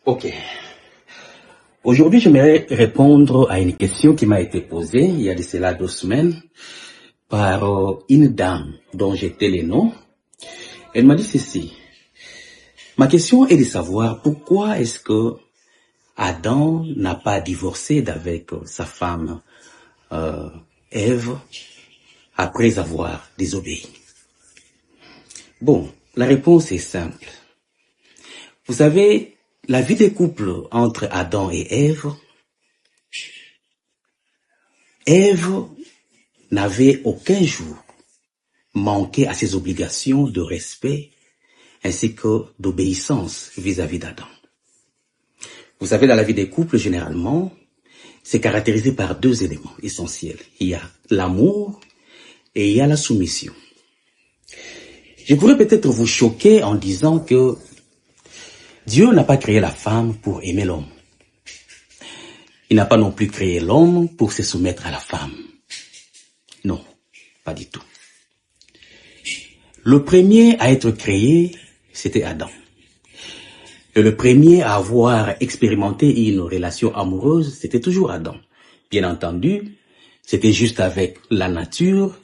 Ok. Aujourd'hui, j'aimerais répondre à une question qui m'a été posée il y a de cela 2 semaines par une dame dont j'étais le nom. Elle m'a dit ceci. Ma question est de savoir pourquoi est-ce que Adam n'a pas divorcé d'avec sa femme Ève après avoir désobéi. Bon, la réponse est simple. Vous savez, la vie des couples entre Adam et Ève n'avait aucun jour manqué à ses obligations de respect ainsi que d'obéissance vis-à-vis d'Adam. Vous savez, dans la vie des couples, généralement, c'est caractérisé par 2 éléments essentiels. Il y a l'amour et il y a la soumission. Je pourrais peut-être vous choquer en disant que Dieu n'a pas créé la femme pour aimer l'homme. Il n'a pas non plus créé l'homme pour se soumettre à la femme. Non, pas du tout. Le premier à être créé, c'était Adam. Et le premier à avoir expérimenté une relation amoureuse, c'était toujours Adam. Bien entendu, c'était juste avec la nature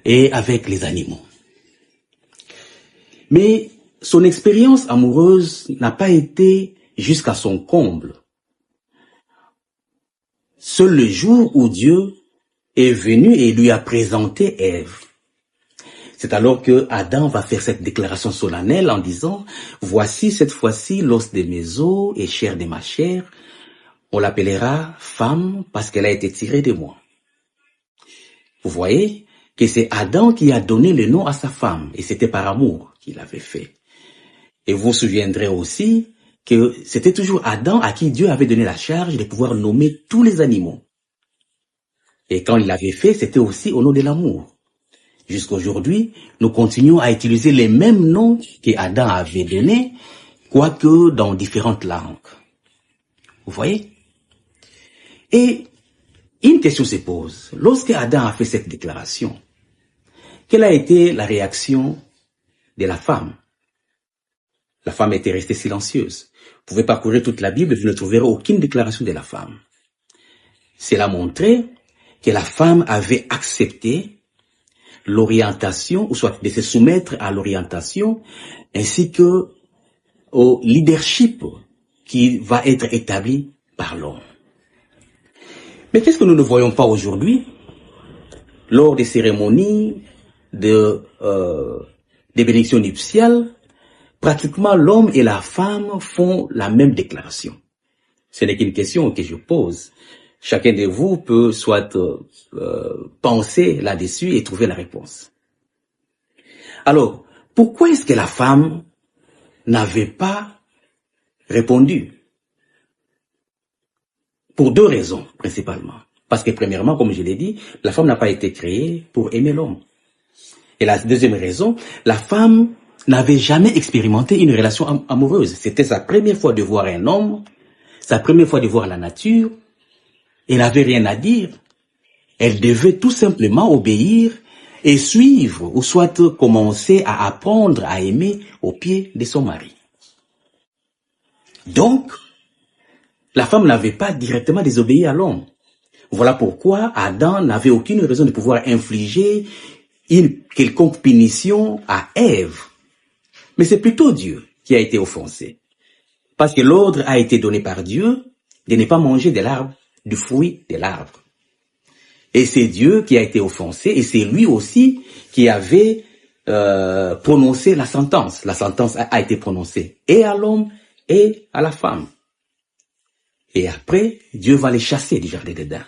et avec les animaux. Mais son expérience amoureuse n'a pas été jusqu'à son comble. Seul le jour où Dieu est venu et lui a présenté Ève. C'est alors que Adam va faire cette déclaration solennelle en disant « Voici cette fois-ci l'os de mes os et chair de ma chair. On l'appellera femme parce qu'elle a été tirée de moi. » Vous voyez que c'est Adam qui a donné le nom à sa femme et c'était par amour qu'il l'avait fait. Et vous vous souviendrez aussi que c'était toujours Adam à qui Dieu avait donné la charge de pouvoir nommer tous les animaux. Et quand il l'avait fait, c'était aussi au nom de l'amour. Jusqu'aujourd'hui, nous continuons à utiliser les mêmes noms que Adam avait donnés, quoique dans différentes langues. Vous voyez? Et une question se pose. Lorsque Adam a fait cette déclaration, quelle a été la réaction de la femme? La femme était restée silencieuse. Vous pouvez parcourir toute la Bible et vous ne trouverez aucune déclaration de la femme. Cela montrait que la femme avait accepté l'orientation, ou soit de se soumettre à l'orientation, ainsi que au leadership qui va être établi par l'homme. Mais qu'est-ce que nous ne voyons pas aujourd'hui lors des cérémonies des bénédictions nuptiales? Pratiquement l'homme et la femme font la même déclaration. Ce n'est qu'une question que je pose. Chacun de vous peut soit penser là-dessus et trouver la réponse. Alors, pourquoi est-ce que la femme n'avait pas répondu? Pour 2 raisons, principalement. Parce que premièrement, comme je l'ai dit, la femme n'a pas été créée pour aimer l'homme. Et la deuxième raison, la femme n'avait jamais expérimenté une relation amoureuse. C'était sa première fois de voir un homme, sa première fois de voir la nature. Elle n'avait rien à dire. Elle devait tout simplement obéir et suivre, ou soit commencer à apprendre à aimer aux pieds de son mari. Donc, la femme n'avait pas directement désobéi à l'homme. Voilà pourquoi Adam n'avait aucune raison de pouvoir infliger une quelconque punition à Ève. Mais c'est plutôt Dieu qui a été offensé. Parce que l'ordre a été donné par Dieu de ne pas manger de l'arbre, du fruit de l'arbre. Et c'est Dieu qui a été offensé et c'est lui aussi qui avait prononcé la sentence. La sentence a été prononcée et à l'homme et à la femme. Et après, Dieu va les chasser du jardin d'Éden.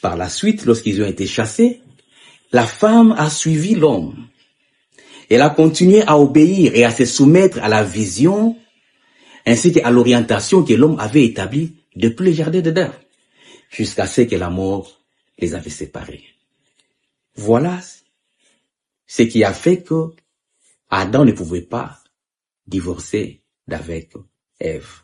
Par la suite, lorsqu'ils ont été chassés, la femme a suivi l'homme. Elle a continué à obéir et à se soumettre à la vision ainsi qu'à l'orientation que l'homme avait établie depuis le jardin d'Éden, jusqu'à ce que la mort les avait séparés. Voilà ce qui a fait que Adam ne pouvait pas divorcer d'avec Ève.